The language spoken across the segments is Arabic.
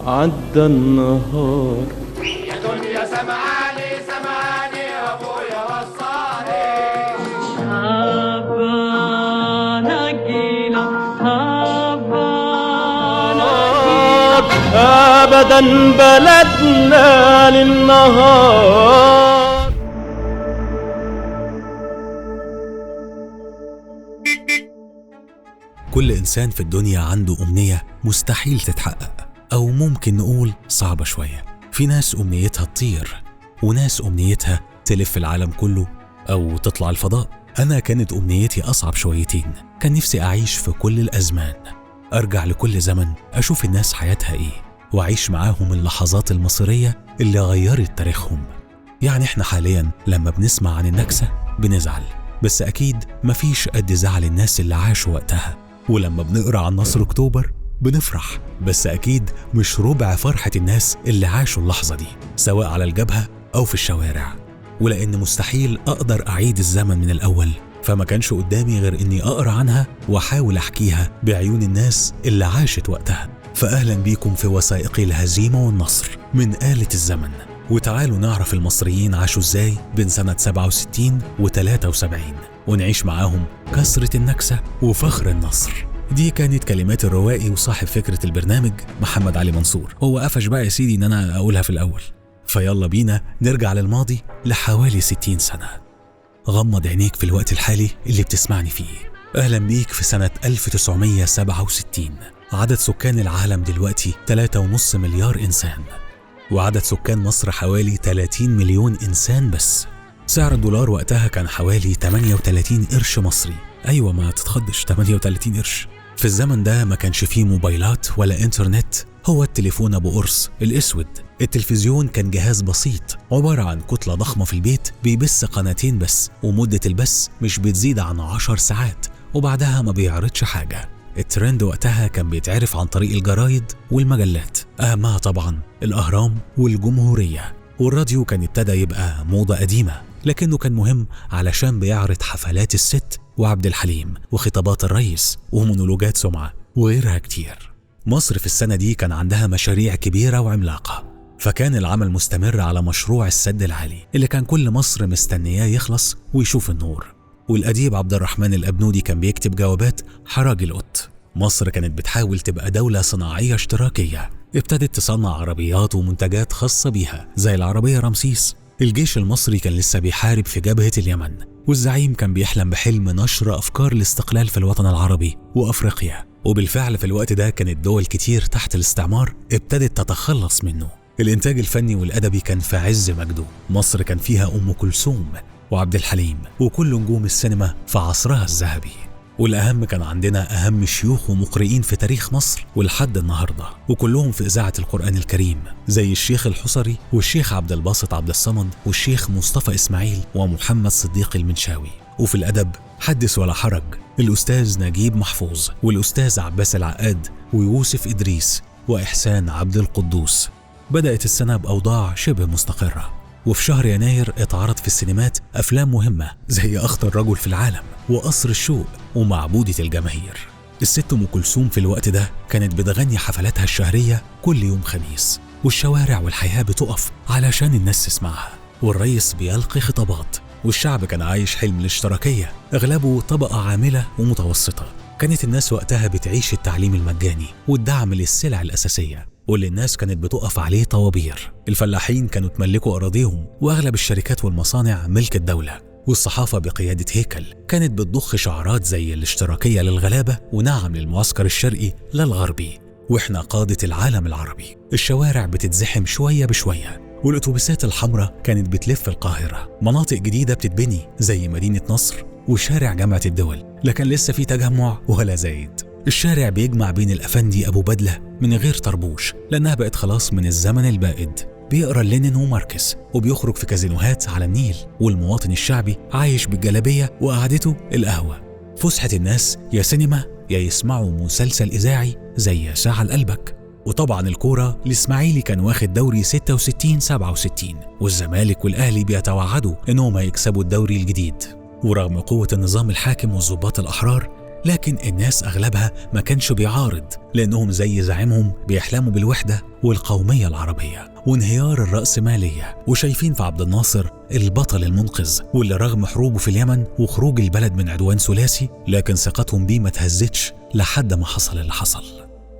عدى النهار. يا دنيا سمعاني سمعاني ابويا وصاني هبانا جينا أبدا بلدنا للنهار. كل إنسان في الدنيا عنده أمنية مستحيل تتحقق، أو ممكن نقول صعبة شوية. في ناس أمنيتها تطير، وناس أمنيتها تلف العالم كله أو تطلع الفضاء. أنا كانت أمنيتي أصعب شويتين، كان نفسي أعيش في كل الأزمان، أرجع لكل زمن أشوف الناس حياتها إيه، وأعيش معاهم اللحظات المصيرية اللي غيرت تاريخهم. يعني إحنا حالياً لما بنسمع عن النكسة بنزعل، بس أكيد مفيش قد زعل الناس اللي عاشوا وقتها. ولما بنقرأ عن نصر أكتوبر بنفرح، بس أكيد مش ربع فرحة الناس اللي عاشوا اللحظة دي، سواء على الجبهة أو في الشوارع. ولأن مستحيل أقدر أعيد الزمن من الأول، فما كانش قدامي غير إني أقرأ عنها وأحاول أحكيها بعيون الناس اللي عاشت وقتها. فأهلا بيكم في وثائقي الهزيمة والنصر من آلة الزمن، وتعالوا نعرف المصريين عاشوا إزاي بين سنة 67 و73، ونعيش معاهم كسرة النكسة وفخر النصر. دي كانت كلمات الروائي وصاحب فكرة البرنامج محمد علي منصور. هو قفش بقى يا سيدي إن أنا أقولها في الأول، فيلا بينا نرجع للماضي لحوالي 60 سنة. غمض عينيك في الوقت الحالي اللي بتسمعني فيه. أهلا بيك في سنة 1967. عدد سكان العالم دلوقتي 3.5 مليار إنسان، وعدد سكان مصر حوالي 30 مليون إنسان بس. سعر الدولار وقتها كان حوالي 38 قرش مصري. أيوة، ما تتخضش، 38 قرش. في الزمن ده ما كانش فيه موبايلات ولا إنترنت، هو التليفون أبو قرص الأسود. التلفزيون كان جهاز بسيط عبارة عن كتلة ضخمة في البيت بيبث قناتين بس، ومدة البث مش بتزيد عن 10 ساعات، وبعدها ما بيعرضش حاجة. الترند وقتها كان بيتعرف عن طريق الجرايد والمجلات، أهمها طبعا الأهرام والجمهورية. والراديو كان ابتدى يبقى موضة قديمة، لكنه كان مهم علشان بيعرض حفلات الست وعبد الحليم وخطابات الرئيس ومونولوجات سمعة وغيرها كتير. مصر في السنة دي كان عندها مشاريع كبيرة وعملاقة، فكان العمل مستمر على مشروع السد العالي اللي كان كل مصر مستنياه يخلص ويشوف النور. والأديب عبد الرحمن الأبنودي كان بيكتب جوابات حراج القط. مصر كانت بتحاول تبقى دولة صناعية اشتراكية، ابتدت تصنع عربيات ومنتجات خاصة بيها زي العربية رمسيس. الجيش المصري كان لسه بيحارب في جبهة اليمن، والزعيم كان بيحلم بحلم نشر أفكار الاستقلال في الوطن العربي وأفريقيا. وبالفعل في الوقت ده كانت دول كتير تحت الاستعمار ابتدت تتخلص منه. الإنتاج الفني والأدبي كان في عز مجده. مصر كان فيها أم كلثوم وعبد الحليم وكل نجوم السينما في عصرها الذهبي. والأهم كان عندنا أهم شيوخ ومقرئين في تاريخ مصر ولحد النهاردة، وكلهم في إذاعة القرآن الكريم، زي الشيخ الحصري والشيخ عبد الباسط عبد الصمد والشيخ مصطفى إسماعيل ومحمد صديق المنشاوي. وفي الأدب حدث ولا حرج، الأستاذ نجيب محفوظ والأستاذ عباس العقاد ويوسف إدريس وإحسان عبد القدوس. بدأت السنة بأوضاع شبه مستقرة، وفي شهر يناير اتعرض في السينمات أفلام مهمة زي أخطر رجل في العالم وقصر الشوق ومعبودة الجماهير. الست أم كلثوم في الوقت ده كانت بتغني حفلاتها الشهرية كل يوم خميس، والشوارع والحياة بتقف علشان الناس تسمعها، والرئيس بيلقي خطابات، والشعب كان عايش حلم الاشتراكية، أغلبه طبقة عاملة ومتوسطة. كانت الناس وقتها بتعيش التعليم المجاني والدعم للسلع الأساسية واللي الناس كانت بتقف عليه طوابير. الفلاحين كانوا تملكوا أراضيهم، وأغلب الشركات والمصانع ملك الدولة. والصحافة بقيادة هيكل كانت بتضخ شعارات زي الاشتراكية للغلابة ونعم للمعسكر الشرقي للغربي، وإحنا قادة العالم العربي. الشوارع بتتزحم شوية بشوية، والأتوبيسات الحمراء كانت بتلف القاهرة. مناطق جديدة بتتبني زي مدينة نصر وشارع جامعة الدول، لكن لسه في تجمع ولا زايد. الشارع بيجمع بين الأفندي أبو بدلة من غير طربوش، لأنها بقت خلاص من الزمن البائد، بيقرأ لينين وماركس وبيخرج في كازينوهات على النيل، والمواطن الشعبي عايش بالجلابية وقعدته القهوة. فسحة الناس يا سينما يا يسمعوا مسلسل إذاعي زي ساعة لقلبك. وطبعا الكورة، الإسماعيلي كان واخد دوري 66-67، والزمالك والأهلي بيتوعدوا إنهم هيكسبوا الدوري الجديد. ورغم قوة النظام الحاكم والضباط الأحرار، لكن الناس أغلبها ما كانش بيعارض، لأنهم زي زعيمهم بيحلموا بالوحدة والقومية العربية وانهيار الرأسمالية، وشايفين في عبد الناصر البطل المنقذ، واللي رغم حروبه في اليمن وخروج البلد من عدوان ثلاثي لكن ثقتهم بيه ما تهزتش لحد ما حصل اللي حصل.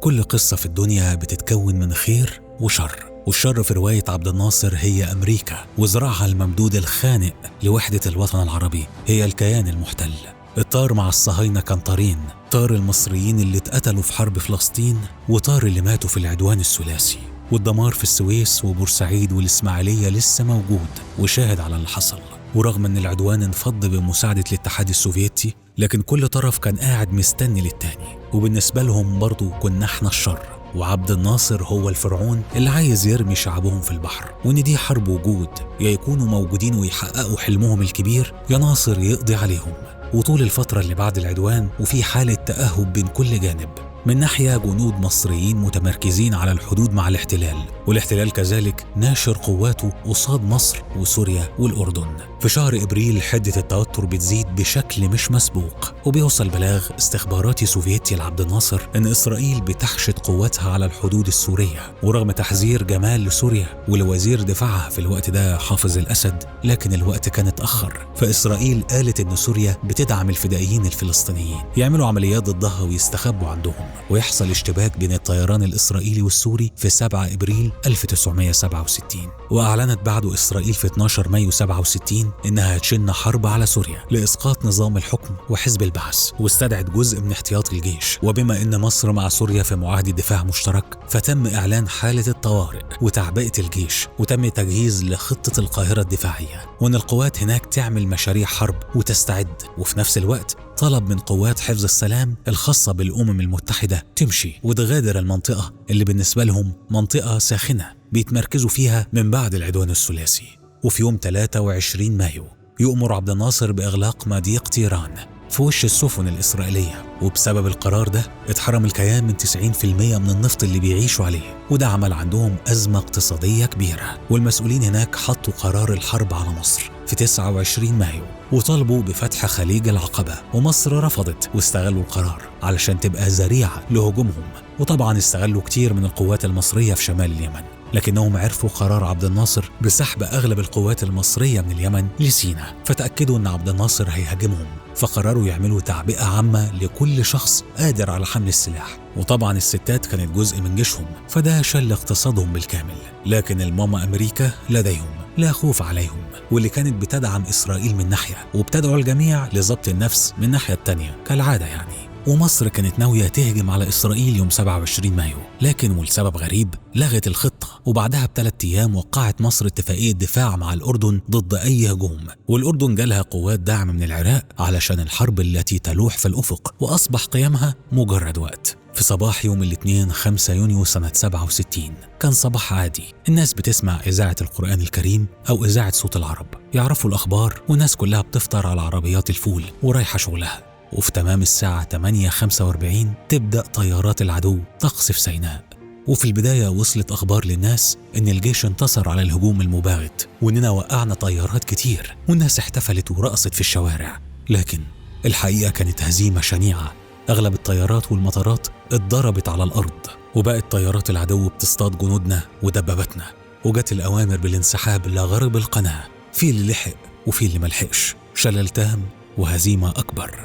كل قصة في الدنيا بتتكون من خير وشر، والشر في رواية عبد الناصر هي أمريكا وزراعها الممدود الخانق لوحدة الوطن العربي هي الكيان المحتل. الطار مع الصهاينة كان طارين، طار المصريين اللي اتقتلوا في حرب فلسطين، وطار اللي ماتوا في العدوان الثلاثي. والدمار في السويس وبورسعيد والإسماعيلية لسه موجود وشاهد على اللي حصل. ورغم ان العدوان انفض بمساعدة الاتحاد السوفيتي، لكن كل طرف كان قاعد مستني للتاني، وبالنسبة لهم برضو كنا احنا الشر، وعبد الناصر هو الفرعون اللي عايز يرمي شعبهم في البحر، وان دي حرب وجود، يا يكونوا موجودين ويحققوا حلمهم الكبير يا ناصر يقضي عليهم. وطول الفترة اللي بعد العدوان وفي حالة تأهب بين كل جانب، من ناحية جنود مصريين متمركزين على الحدود مع الاحتلال، والاحتلال كذلك ناشر قواته قصاد مصر وسوريا والأردن. في شهر إبريل حدة التوتر بتزيد بشكل مش مسبوق، وبيوصل بلاغ استخباراتي سوفيتي لعبد الناصر إن إسرائيل بتحشد قواتها على الحدود السورية، ورغم تحذير جمال لسوريا ولوزير دفاعها في الوقت ده حافظ الأسد، لكن الوقت كان اتأخر. فإسرائيل قالت إن سوريا بتدعم الفدائيين الفلسطينيين يعملوا عمليات ضدها ويستخبوا عندهم، ويحصل اشتباك بين الطيران الإسرائيلي والسوري في 7 إبريل 1967. وأعلنت بعده إسرائيل في 12 مايو 67 إنها هتشن حرب على سوريا لإسقاط نظام الحكم وحزب البعث، واستدعت جزء من احتياط الجيش. وبما إن مصر مع سوريا في معاهدة دفاع مشترك، فتم إعلان حالة الطوارئ وتعبئة الجيش، وتم تجهيز لخطة القاهرة الدفاعية، وإن القوات هناك تعمل مشاريع حرب وتستعد. وفي نفس الوقت طلب من قوات حفظ السلام الخاصة بالأمم المتحدة تمشي وتغادر المنطقة اللي بالنسبة لهم منطقة ساخنة بيتمركزوا فيها من بعد العدوان الثلاثي. وفي يوم 23 مايو يؤمر عبد الناصر بإغلاق مضيق طيران في وش السفن الإسرائيلية، وبسبب القرار ده اتحرم الكيان من 90% من النفط اللي بيعيشوا عليه، وده عمل عندهم أزمة اقتصادية كبيرة. والمسؤولين هناك حطوا قرار الحرب على مصر في 29 مايو وطالبوا بفتح خليج العقبة، ومصر رفضت واستغلوا القرار علشان تبقى ذريعة لهجومهم. وطبعا استغلوا كتير من القوات المصرية في شمال اليمن، لكنهم عرفوا قرار عبد الناصر بسحب أغلب القوات المصرية من اليمن لسيناء، فتأكدوا أن عبد الناصر هيهاجمهم، فقرروا يعملوا تعبئة عامة لكل شخص قادر على حمل السلاح. وطبعا الستات كانت جزء من جيشهم، فده شل اقتصادهم بالكامل. لكن الماما أمريكا لديهم لا خوف عليهم، واللي كانت بتدعم إسرائيل من ناحية وبتدعو الجميع لضبط النفس من ناحية التانية كالعادة يعني. ومصر كانت ناوية تهجم على إسرائيل يوم 27 مايو، لكن ولسبب غريب لغت الخطة، وبعدها ب3 أيام وقعت مصر اتفاقية دفاع مع الأردن ضد أي هجوم. والأردن جالها قوات دعم من العراق علشان الحرب التي تلوح في الأفق، وأصبح قيامها مجرد وقت. في صباح يوم الاثنين 5 يونيو سنة 67 كان صباح عادي، الناس بتسمع إذاعة القرآن الكريم أو إذاعة صوت العرب، يعرفوا الأخبار، والناس كلها بتفطر على عربيات الفول ورايحة شغلها. وفي تمام الساعة 8:45 تبدأ طيارات العدو تقصف سيناء. وفي البداية وصلت أخبار للناس إن الجيش انتصر على الهجوم المباغت، وإننا وقعنا طيارات كتير، والناس احتفلت ورقصت في الشوارع. لكن الحقيقة كانت هزيمة شنيعة، أغلب الطيارات والمطارات اتضربت على الأرض، وبقت طيارات العدو بتصطاد جنودنا ودباباتنا، وجت الأوامر بالانسحاب لغرب القناة، في اللي لحق وفي اللي ملحقش، شلل تام وهزيمة أكبر.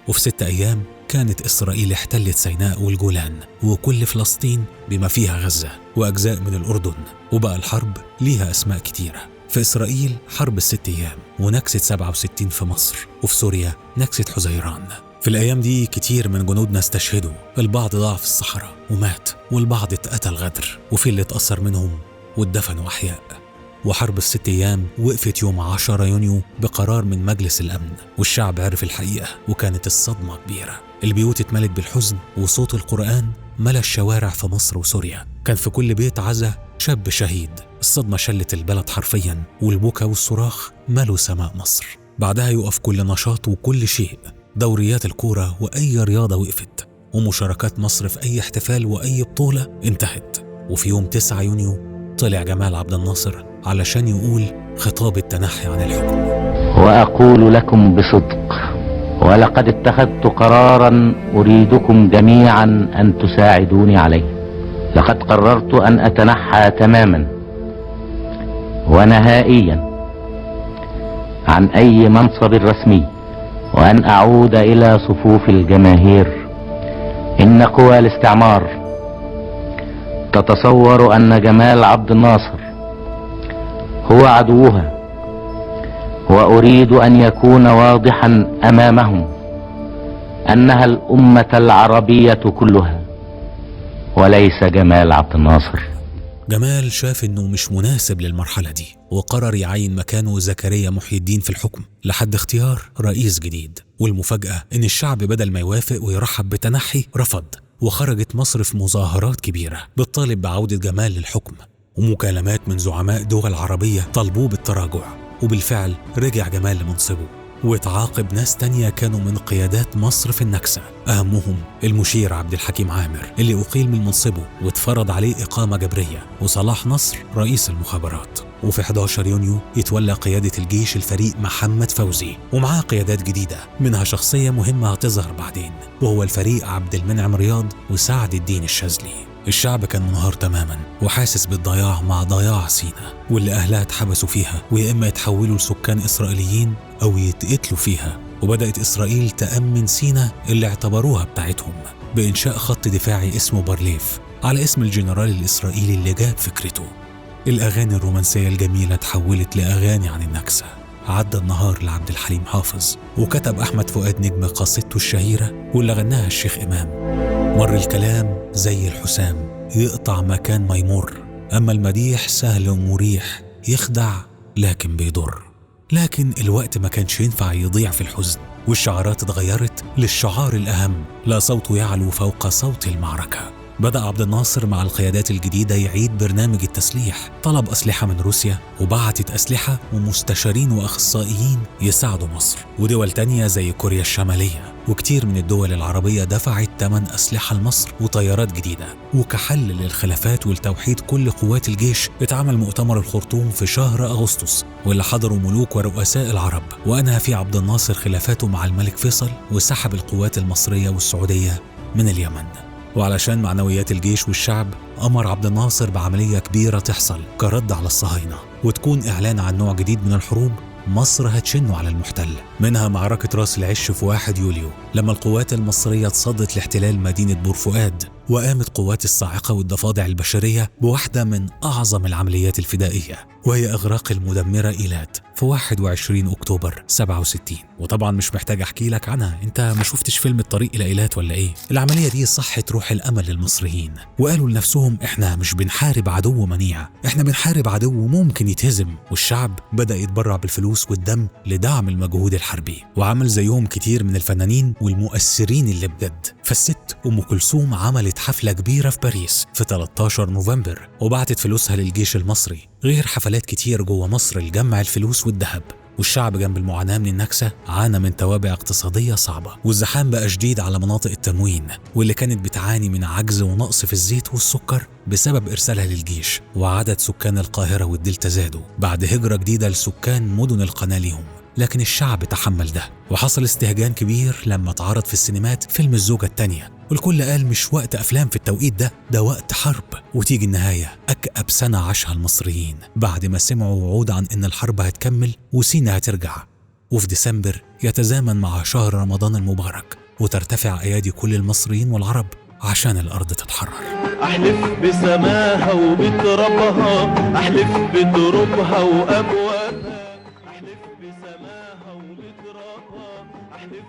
وفي 6 أيام كانت إسرائيل احتلت سيناء والجولان وكل فلسطين بما فيها غزة وأجزاء من الأردن، وبقى الحرب ليها أسماء كتيرة. في إسرائيل حرب 6 أيام ونكسة 67 في مصر، وفي سوريا نكسة حزيران. في الأيام دي كتير من جنودنا استشهدوا، البعض ضاع في الصحراء ومات، والبعض اتقتل غدر، وفي اللي اتأثر منهم واتدفنوا أحياء. وحرب 6 أيام وقفت يوم 10 يونيو بقرار من مجلس الأمن، والشعب عرف الحقيقة، وكانت الصدمة كبيرة. البيوت اتملت بالحزن، وصوت القرآن ملا الشوارع في مصر وسوريا. كان في كل بيت عزا شاب شهيد. الصدمة شلت البلد حرفيا، والبكا والصراخ ملوا سماء مصر. بعدها يقف كل نشاط وكل شيء، دوريات الكورة وأي رياضة وقفت، ومشاركات مصر في أي احتفال وأي بطولة انتهت. وفي يوم 9 يونيو طلع جمال عبد الناصر علشان يقول خطاب التنحي عن الحكم. وأقول لكم بصدق ولقد اتخذت قرارا أريدكم جميعا أن تساعدوني عليه. لقد قررت أن أتنحى تماما ونهائيا عن أي منصب رسمي، وأن أعود إلى صفوف الجماهير. إن قوى الاستعمار تتصور أن جمال عبد الناصر هو عدوها، وأريد أن يكون واضحا أمامهم أنها الأمة العربية كلها وليس جمال عبد الناصر. جمال شاف انه مش مناسب للمرحلة دي، وقرر يعين مكانه زكريا محي الدين في الحكم لحد اختيار رئيس جديد. والمفاجأة ان الشعب بدل ما يوافق ويرحب بتنحي رفض، وخرجت مصر في مظاهرات كبيرة بتطالب بعودة جمال للحكم، ومكالمات من زعماء دول عربية طالبوه بالتراجع. وبالفعل رجع جمال لمنصبه، وتعاقب ناس تانية كانوا من قيادات مصر في النكسة، أهمهم المشير عبد الحكيم عامر اللي أقيل من منصبه واتفرض عليه إقامة جبرية، وصلاح نصر رئيس المخابرات. وفي 11 يونيو يتولى قيادة الجيش الفريق محمد فوزي، ومعاه قيادات جديدة منها شخصية مهمة هتظهر بعدين، وهو الفريق عبد المنعم رياض وسعد الدين الشاذلي. الشعب كان منهار تماما وحاسس بالضياع مع ضياع سيناء، واللي أهلها اتحبسوا فيها ويا إما يتحولوا لسكان إسرائيليين أو يتقتلوا فيها. وبدأت إسرائيل تأمن سيناء اللي اعتبروها بتاعتهم بإنشاء خط دفاعي اسمه بارليف على اسم الجنرال الإسرائيلي اللي جاب فكرته. الأغاني الرومانسية الجميلة تحولت لأغاني عن النكسة. عدى النهار لعبد الحليم حافظ، وكتب أحمد فؤاد نجم قصيدته الشهيرة واللي غناها الشيخ إمام: مر الكلام زي الحسام يقطع مكان ما يمر، أما المديح سهل ومريح يخدع لكن بيضر. لكن الوقت ما كانش ينفع يضيع في الحزن، والشعارات اتغيرت للشعار الأهم: لا صوت يعلو فوق صوت المعركة. بدأ عبد الناصر مع القيادات الجديدة يعيد برنامج التسليح، طلب أسلحة من روسيا وبعتت أسلحة ومستشارين وأخصائيين يساعدوا مصر، ودول تانية زي كوريا الشمالية وكتير من الدول العربية دفعت ثمن أسلحة لمصر وطيارات جديدة. وكحل للخلافات ولتوحيد كل قوات الجيش اتعمل مؤتمر الخرطوم في شهر أغسطس، واللي حضروا ملوك ورؤساء العرب، وأنهى فيه عبد الناصر خلافاته مع الملك فيصل وسحب القوات المصرية والسعودية من اليمن. وعلشان معنويات الجيش والشعب أمر عبد الناصر بعملية كبيرة تحصل كرد على الصهاينة، وتكون إعلان عن نوع جديد من الحروب مصر هتشنه على المحتل، منها معركة راس العش في 1 يوليو لما القوات المصرية تصدت لاحتلال مدينة بور فؤاد، وقامت قوات الصاعقة والضفادع البشرية بواحدة من أعظم العمليات الفدائية، وهي إغراق المدمرة إيلات في 21 أكتوبر 67. وطبعا مش محتاج أحكي لك عنها، أنت ما شفتش فيلم الطريق إلى إيلات ولا إيه؟ العملية دي صحت روح الأمل للمصريين، وقالوا لنفسهم إحنا مش بنحارب عدو منيع، إحنا بنحارب عدو ممكن يتهزم. والشعب بدأ يتبرع بالفلوس والدم لدعم المجهود الحربي، وعمل زيهم كتير من الفنانين والمؤثرين اللي بجد. فالست أم كلثوم عملت حفلة كبيرة في باريس في 13 نوفمبر وبعتت فلوسها للجيش المصري، غير حفلات كتير جوه مصر لجمع الفلوس والذهب. والشعب جنب المعاناة من النكسة عانى من توابع اقتصادية صعبة، والزحام بقى شديد على مناطق التموين واللي كانت بتعاني من عجز ونقص في الزيت والسكر بسبب إرسالها للجيش. وعدد سكان القاهرة والدلتا زادوا بعد هجرة جديدة لسكان مدن القناة ليهم، لكن الشعب تحمل ده. وحصل استهجان كبير لما اتعرض في السينمات فيلم الزوجة التانية، والكل قال مش وقت أفلام في التوقيت ده وقت حرب. وتيجي النهاية أكأب سنة عاشها المصريين بعد ما سمعوا وعود عن إن الحرب هتكمل وسينا هترجع. وفي ديسمبر يتزامن مع شهر رمضان المبارك، وترتفع أيادي كل المصريين والعرب عشان الأرض تتحرر. أحلف بسماها وبترابها، أحلف بترابها وأبوابها، أحلف بسماها وبترابها، أحلف